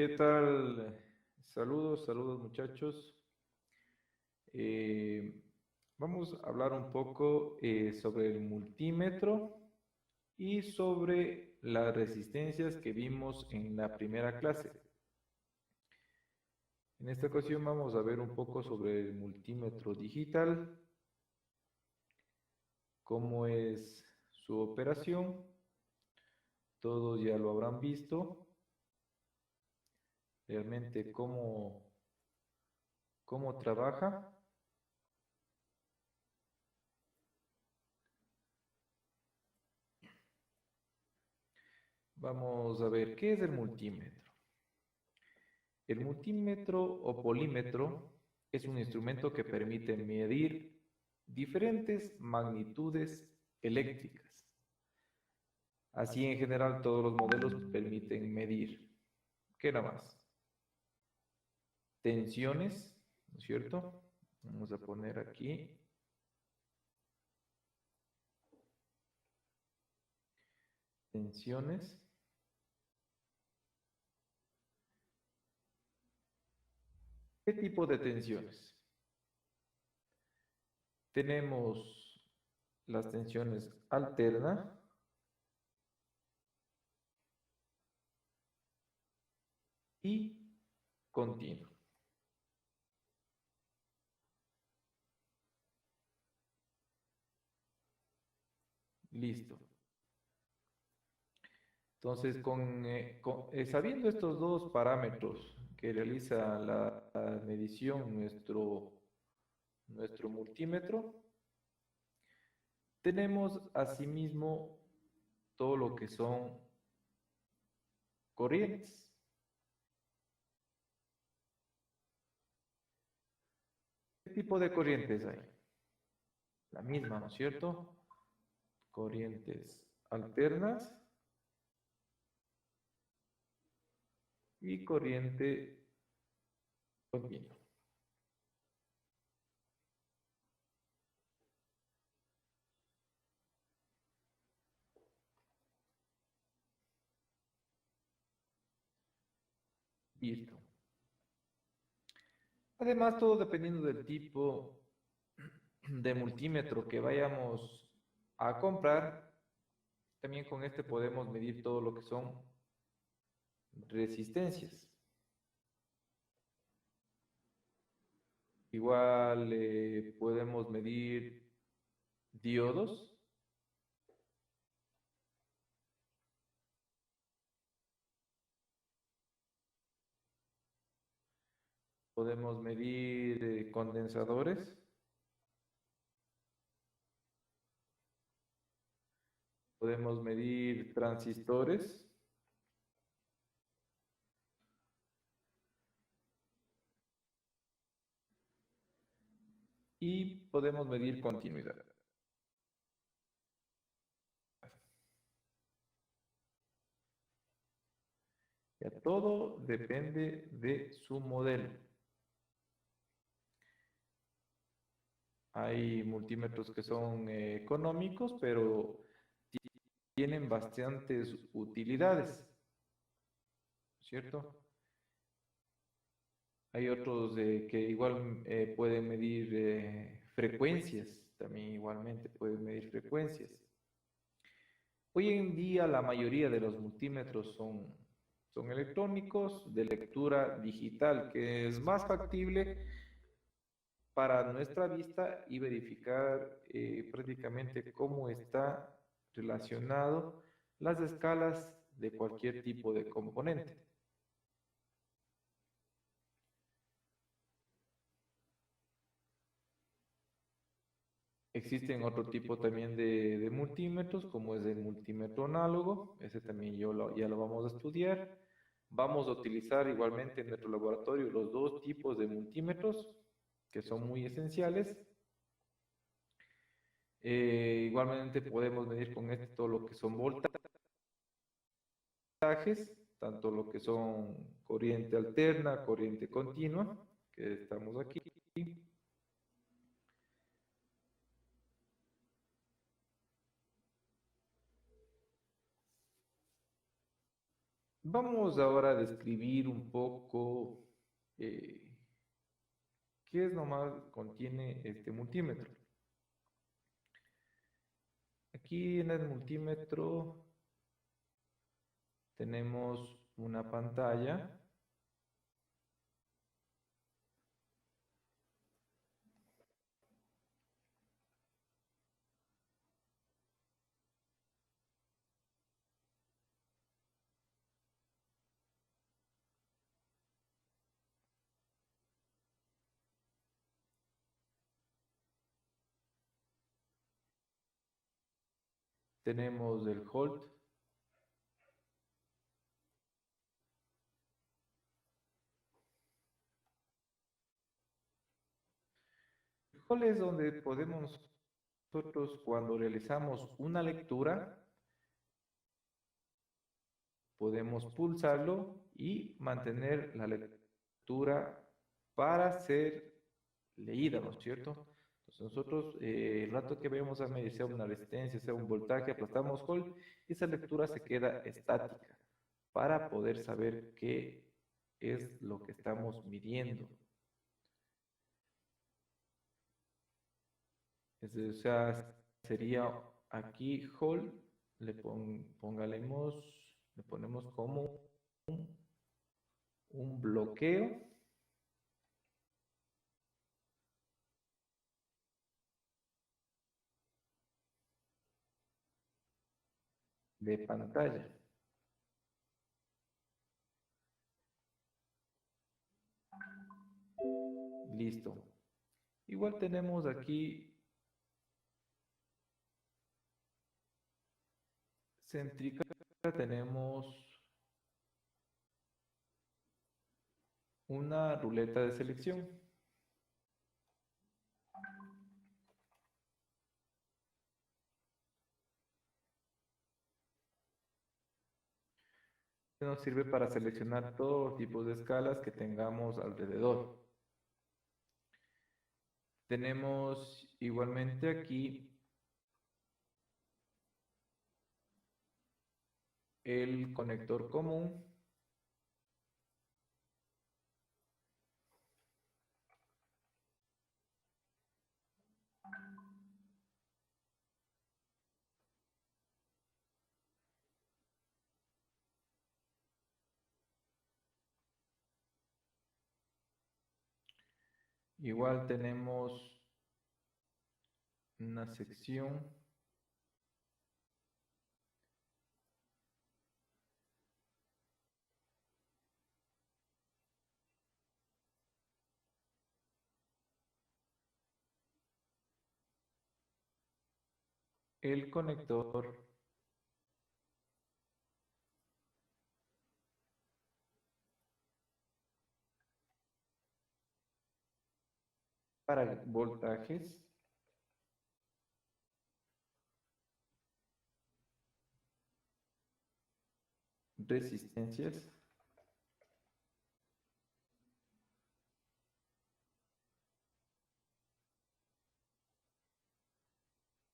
¿Qué tal? Saludos, saludos muchachos. Eh, Vamos a hablar un poco sobre el multímetro y sobre las resistencias que vimos en la primera clase. En esta ocasión vamos a ver un poco sobre el multímetro digital, cómo es su operación. Todos ya lo habrán visto, realmente cómo trabaja. Vamos a ver, ¿qué es el multímetro? El multímetro o polímetro es un instrumento que permite medir diferentes magnitudes eléctricas. Así en general todos los modelos permiten medir, ¿qué nada más? Tensiones, ¿no es cierto? Vamos a poner aquí tensiones. ¿Qué tipo de tensiones? Tenemos las tensiones alterna y continua. Listo. Entonces, sabiendo estos dos parámetros que realiza la medición nuestro multímetro, tenemos asimismo todo lo que son corrientes. ¿Qué tipo de corrientes hay? La misma, ¿no es cierto? Corrientes alternas y corriente continua. Listo. Además, todo dependiendo del tipo de multímetro que vayamos a comprar, también con este podemos medir todo lo que son resistencias. Igual podemos medir diodos. Podemos medir condensadores. Podemos medir transistores. Y podemos medir continuidad. Ya todo depende de su modelo. Hay multímetros que son económicos, pero tienen bastantes utilidades, ¿cierto? Hay otros que igual pueden medir frecuencias, también igualmente pueden medir frecuencias. Hoy en día la mayoría de los multímetros son electrónicos de lectura digital, que es más factible para nuestra vista y verificar prácticamente cómo está relacionado las escalas de cualquier tipo de componente. Existen otro tipo también de multímetros, como es el multímetro análogo, ese también ya lo vamos a estudiar. Vamos a utilizar igualmente en nuestro laboratorio los dos tipos de multímetros, que son muy esenciales. Igualmente podemos medir con este todo lo que son voltajes, tanto lo que son corriente alterna, corriente continua, que estamos aquí. Vamos ahora a describir un poco eh, qué es nomás contiene este multímetro. Aquí en el multímetro tenemos una pantalla. Tenemos el hold. El hold es donde podemos nosotros, cuando realizamos una lectura, podemos pulsarlo y mantener la lectura para ser leída, ¿no es cierto? Entonces nosotros, el rato que vemos a medir, sea una resistencia, sea un voltaje, aplastamos hold, y esa lectura se queda estática para poder saber qué es lo que estamos midiendo. O sea, sería aquí hold, le ponemos como un bloqueo de pantalla. Listo. Igual tenemos aquí céntrica, tenemos una ruleta de selección. Que nos sirve para seleccionar todos tipos de escalas que tengamos alrededor. Tenemos igualmente aquí el conector común. Igual tenemos una sección el conector para voltajes, resistencias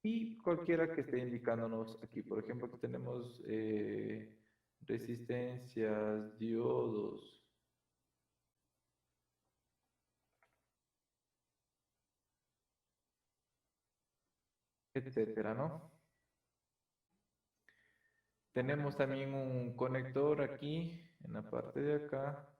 y cualquiera que esté indicándonos aquí. Por ejemplo, aquí tenemos resistencias, diodos, etcétera, ¿no? Tenemos también un conector aquí en la parte de acá.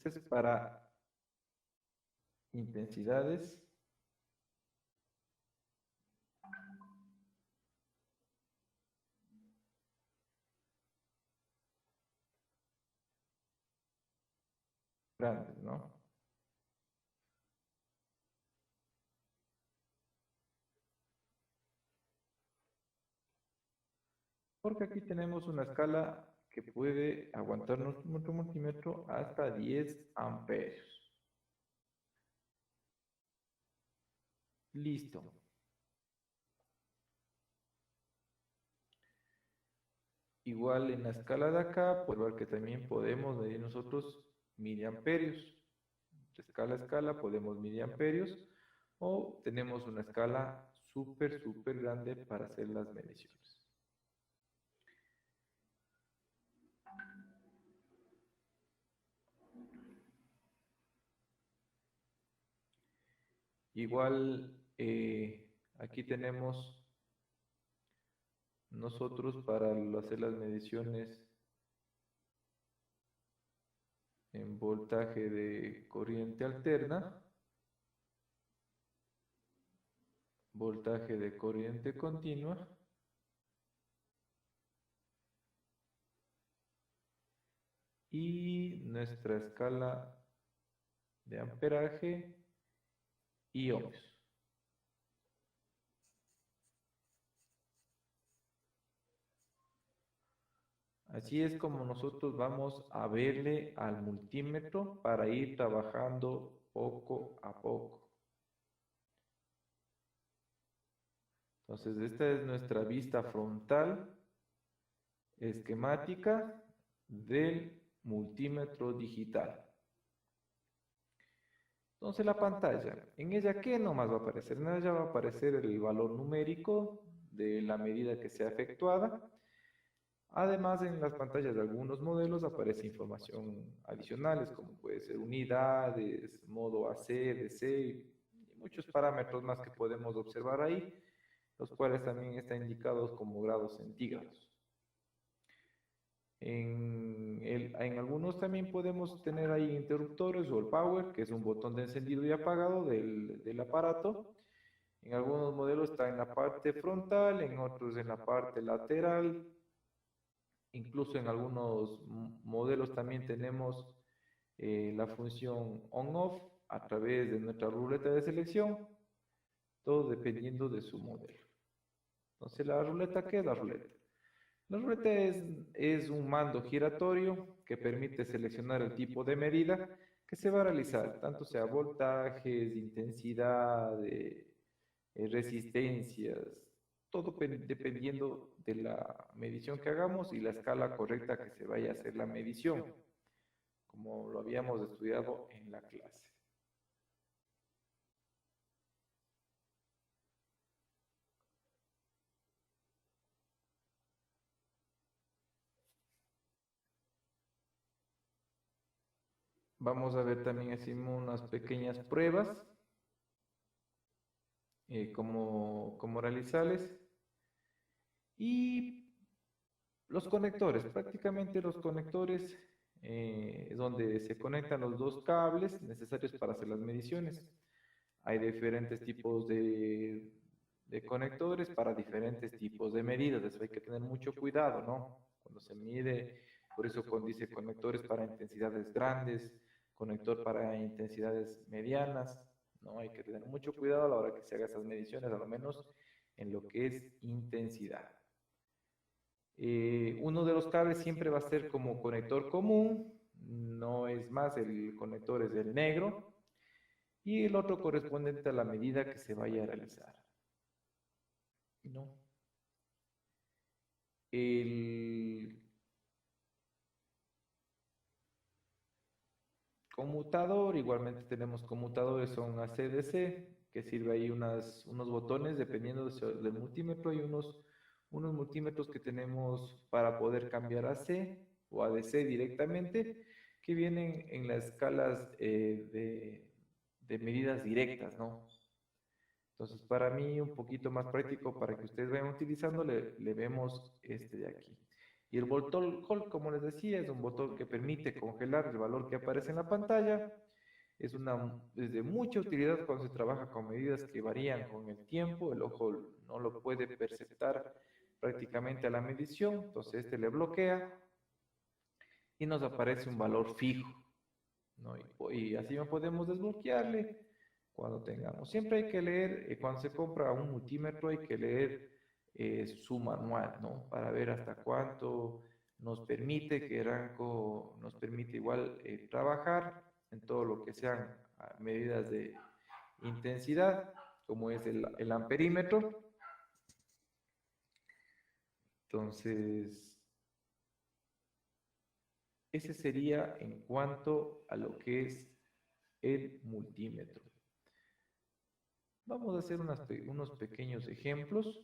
Este es para intensidades grandes, ¿no? porque aquí tenemos una escala que puede aguantar nuestro multímetro hasta 10 amperios. Listo. Igual en la escala de acá, pues ver que también podemos medir nosotros miliamperios. De escala a escala podemos miliamperios o tenemos una escala súper grande para hacer las mediciones. Igual aquí tenemos nosotros para hacer las mediciones en voltaje de corriente alterna, voltaje de corriente continua y nuestra escala de amperaje y ohmios. Así es como nosotros vamos a verle al multímetro para ir trabajando poco a poco. Entonces, esta es nuestra vista frontal esquemática del multímetro digital. Entonces, la pantalla, ¿en ella qué nomás va a aparecer? En ella va a aparecer el valor numérico de la medida que sea efectuada. Además, en las pantallas de algunos modelos aparece información adicionales, como puede ser unidades, modo AC, DC y muchos parámetros más que podemos observar ahí, los cuales también están indicados como grados centígrados. En algunos también podemos tener ahí interruptores o el power, que es un botón de encendido y apagado del aparato. En algunos modelos está en la parte frontal, en otros en la parte lateral. Incluso en algunos modelos también tenemos la función on-off a través de nuestra ruleta de selección, todo dependiendo de su modelo. Entonces, ¿la ruleta qué es la ruleta? La ruleta es un mando giratorio que permite seleccionar el tipo de medida que se va a realizar, tanto sea voltajes, intensidad, resistencias, todo dependiendo de la medición que hagamos y la escala correcta que se vaya a hacer la medición, como lo habíamos estudiado en la clase. Vamos a ver también, hicimos unas pequeñas pruebas, como realizarles. Y los conectores, prácticamente los conectores donde se conectan los dos cables necesarios para hacer las mediciones. Hay diferentes tipos de conectores para diferentes tipos de medidas, eso hay que tener mucho cuidado, ¿no? Cuando se mide, por eso dice conectores para intensidades grandes, conector para intensidades medianas, ¿no? Hay que tener mucho cuidado a la hora que se haga esas mediciones, a lo menos en lo que es intensidad. Uno de los cables siempre va a ser como conector común, no es más, el conector es el negro, y el otro correspondiente a la medida que se vaya a realizar. ¿No? El conmutador, igualmente tenemos conmutadores, son AC/DC, que sirve ahí unos botones dependiendo del multímetro y unos multímetros que tenemos para poder cambiar a C o a DC directamente, que vienen en las escalas de medidas directas, ¿no? Entonces, para mí, un poquito más práctico para que ustedes vayan utilizando, le vemos este de aquí. Y el botón hold, como les decía, es un botón que permite congelar el valor que aparece en la pantalla. Es de mucha utilidad cuando se trabaja con medidas que varían con el tiempo. El ojo no lo puede perceptar prácticamente a la medición, entonces este le bloquea y nos aparece un valor fijo, ¿no? Y así no podemos desbloquearle cuando tengamos. Siempre hay que leer, cuando se compra un multímetro hay que leer su manual, ¿no? Para ver hasta cuánto nos permite, que Ranco nos permite igual trabajar en todo lo que sean medidas de intensidad, como es el amperímetro. Entonces, ese sería en cuanto a lo que es el multímetro. Vamos a hacer unos pequeños ejemplos.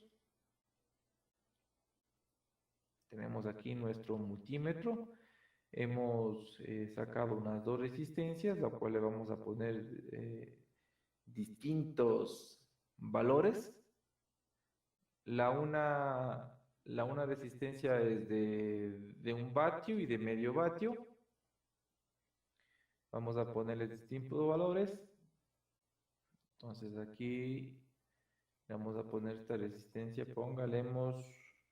Tenemos aquí nuestro multímetro. Hemos sacado unas dos resistencias, la cual le vamos a poner distintos valores. La una resistencia es de 1 vatio y de medio vatio. Vamos a ponerle distintos valores. Entonces aquí vamos a poner esta resistencia, póngalemos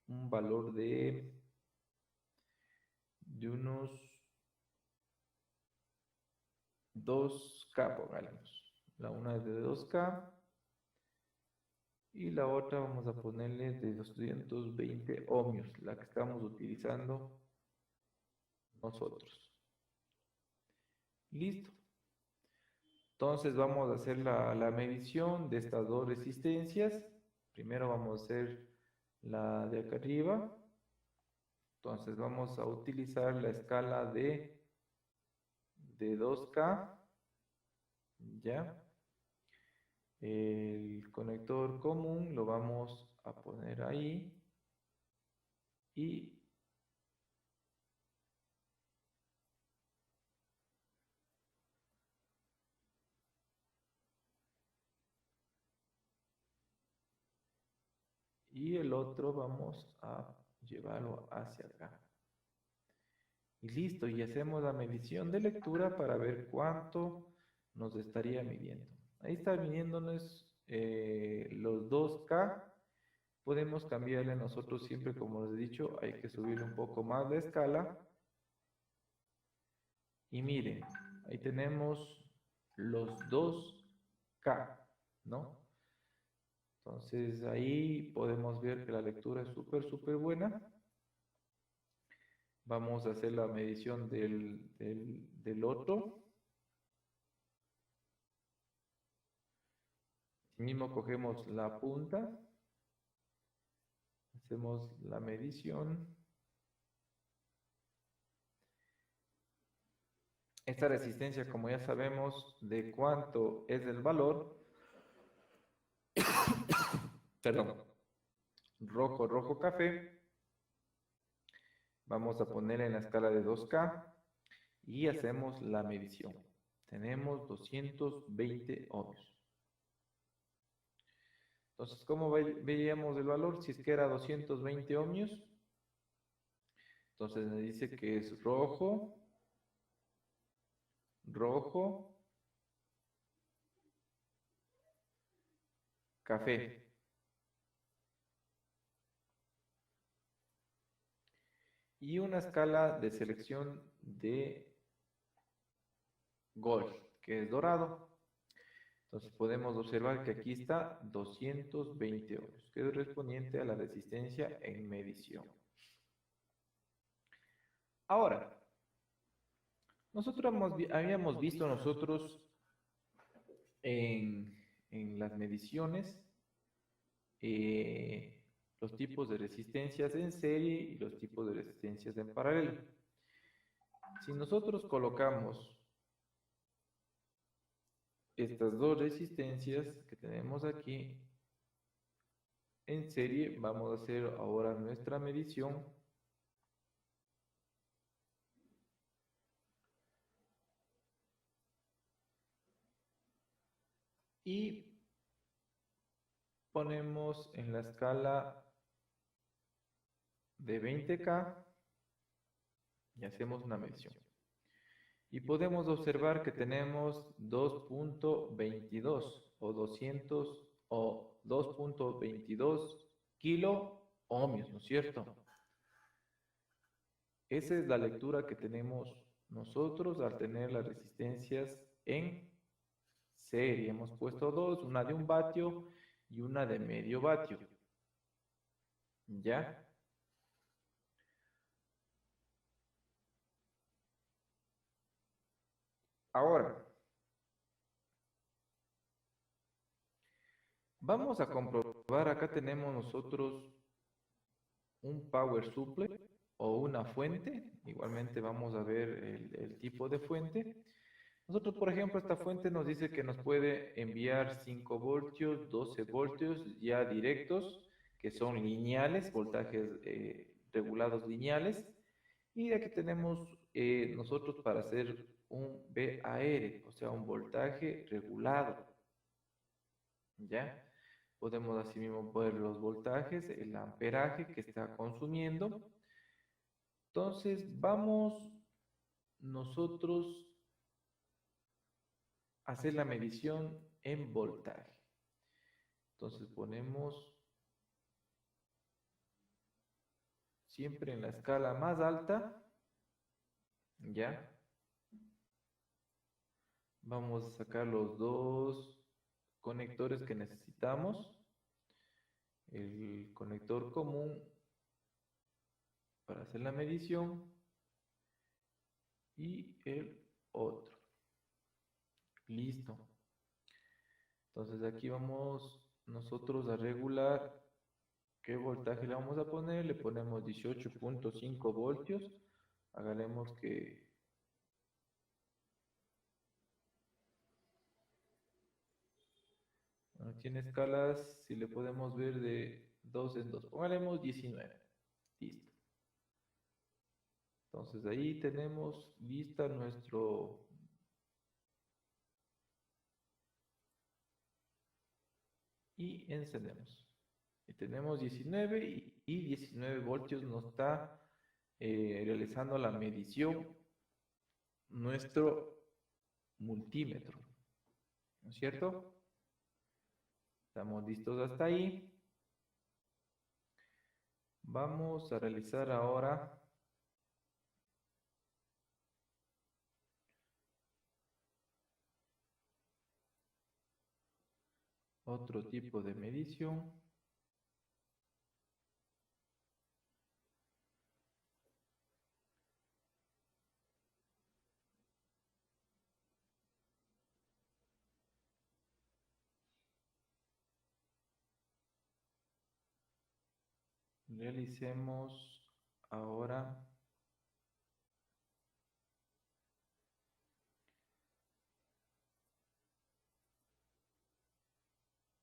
un valor de unos 2K, póngalemos. La una es de 2K y la otra vamos a ponerle de 220 ohmios, la que estamos utilizando nosotros. Listo. Entonces vamos a hacer la medición de estas dos resistencias. Primero vamos a hacer la de acá arriba. Entonces vamos a utilizar la escala de 2K. ¿Ya? El conector común lo vamos a poner ahí. Y el otro vamos a llevarlo hacia acá. Y listo, y hacemos la medición de lectura para ver cuánto nos estaría midiendo. Ahí está midiéndonos los 2K. Podemos cambiarle nosotros siempre, como les he dicho, hay que subirle un poco más la escala. Y miren, ahí tenemos los 2K, ¿no? Entonces ahí podemos ver que la lectura es súper buena. Vamos a hacer la medición del otro. Mismo cogemos la punta. Hacemos la medición. Esta resistencia, como ya sabemos de cuánto es el valor, perdón, rojo, café, vamos a poner en la escala de 2K y hacemos la medición. Tenemos 220 ohmios. Entonces, ¿cómo veíamos el valor? Si es que era 220 ohmios, entonces me dice que es rojo, café. Y una escala de selección de gold, que es dorado. Entonces podemos observar que aquí está 220 ohmios, que es correspondiente a la resistencia en medición. Ahora, nosotros habíamos visto en las mediciones los tipos de resistencias en serie y los tipos de resistencias en paralelo. Si nosotros colocamos estas dos resistencias que tenemos aquí en serie, vamos a hacer ahora nuestra medición. Y ponemos en la escala de 20K y hacemos una medición. Y podemos observar que tenemos 2.22 o 200 o 2.22 kilo ohmios, ¿no es cierto? Esa es la lectura que tenemos nosotros al tener las resistencias en serie. Hemos puesto dos, una de 1 vatio y una de medio vatio. ¿Ya? Ahora, vamos a comprobar, acá tenemos nosotros un power supply o una fuente. Igualmente vamos a ver el tipo de fuente. Nosotros, por ejemplo, esta fuente nos dice que nos puede enviar 5 voltios, 12 voltios ya directos, que son lineales, voltajes regulados lineales. Y aquí tenemos nosotros para hacer un VAR, o sea, un voltaje regulado. ¿Ya? Podemos asimismo ver los voltajes, el amperaje que está consumiendo. Entonces, vamos nosotros a hacer la medición en voltaje. Entonces, ponemos siempre en la escala más alta, ¿ya? Vamos a sacar los dos conectores que necesitamos. El conector común para hacer la medición y el otro. Listo. Entonces aquí vamos nosotros a regular qué voltaje le vamos a poner. Le ponemos 18.5 voltios. Hagaremos que bueno, tiene escalas, si le podemos ver de 2 en 2. Pongaremos 19. Listo. Entonces ahí tenemos lista nuestro y encendemos. Y tenemos 19 y 19 voltios nos está realizando la medición nuestro multímetro. ¿No es cierto? Estamos listos hasta ahí. Vamos a realizar ahora otro tipo de medición. Realicemos ahora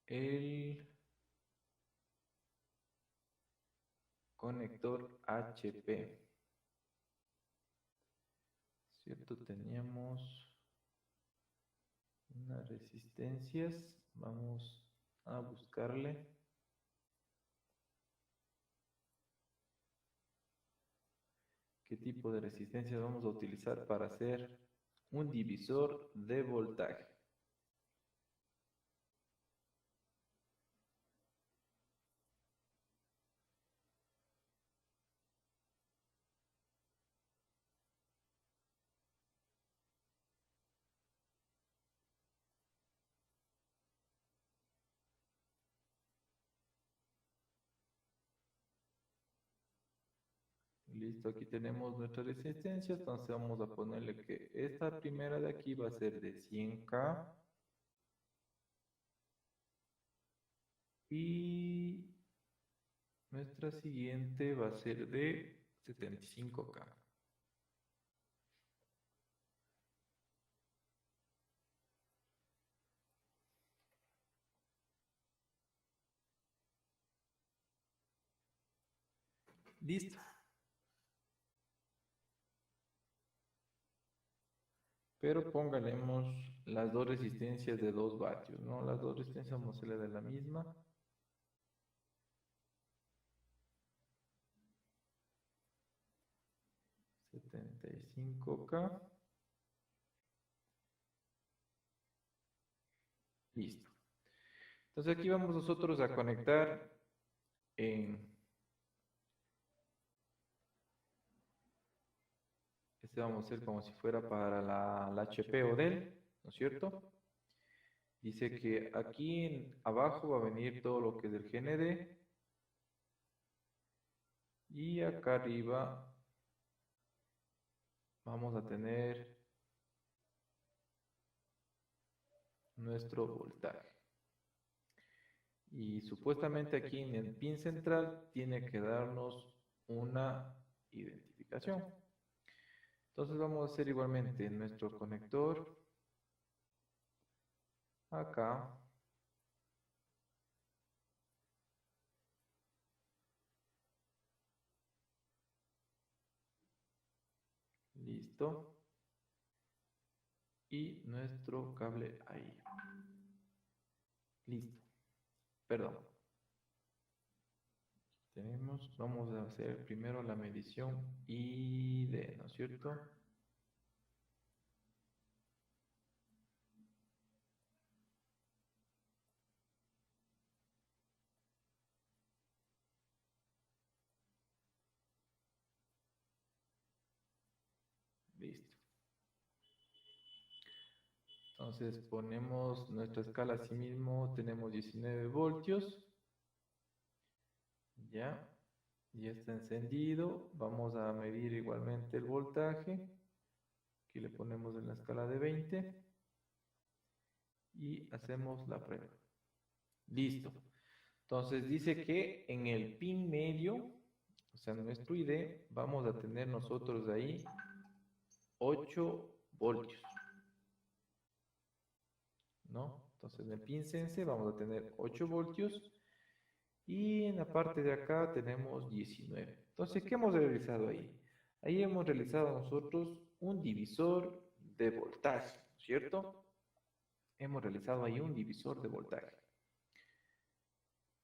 el conector HP. ¿Cierto? Teníamos unas resistencias. Vamos a buscarle. ¿Qué tipo de resistencias vamos a utilizar para hacer un divisor de voltaje? Listo, aquí tenemos nuestra resistencia, entonces vamos a ponerle que esta primera de aquí va a ser de 100K y nuestra siguiente va a ser de 75K. Listo. Pero póngalemos las dos resistencias de 2 vatios, ¿no? Las dos resistencias vamos a hacerle de la misma. 75K. Listo. Entonces aquí vamos nosotros a conectar en... Este vamos a hacer como si fuera para la HP o Dell, ¿no es cierto? Dice que aquí abajo va a venir todo lo que es el GND. Y acá arriba vamos a tener nuestro voltaje. Y supuestamente aquí en el pin central tiene que darnos una identificación. Entonces vamos a hacer igualmente nuestro conector acá. Listo. Y nuestro cable ahí. Listo. Perdón. Vamos a hacer primero la medición ID, ¿no es cierto? Listo. Entonces ponemos nuestra escala así mismo, tenemos 19 voltios. Ya, ya está encendido. Vamos a medir igualmente el voltaje. Aquí le ponemos en la escala de 20 y hacemos la prueba. Listo. Entonces dice que en el pin medio, o sea, en nuestro ID, vamos a tener nosotros ahí 8 voltios, ¿no? Entonces en el pin sense vamos a tener 8 voltios y en la parte de acá tenemos 19. Entonces, ¿qué hemos realizado ahí? Ahí hemos realizado nosotros un divisor de voltaje, ¿cierto? Hemos realizado ahí un divisor de voltaje.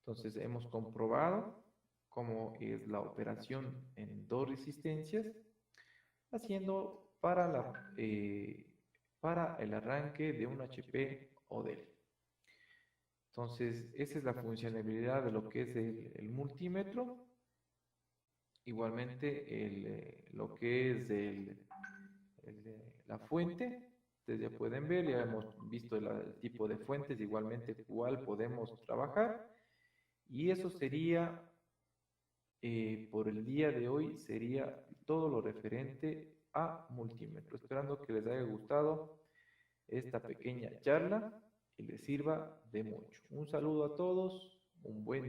Entonces, hemos comprobado cómo es la operación en dos resistencias, haciendo para el arranque de un HP o DEL. Entonces, esa es la funcionalidad de lo que es el multímetro. Igualmente, lo que es la fuente, ustedes ya pueden ver, ya hemos visto el tipo de fuentes, igualmente cuál podemos trabajar. Y eso sería, por el día de hoy, sería todo lo referente a multímetro. Esperando que les haya gustado esta pequeña charla y les sirva de mucho. Un saludo a todos, un buen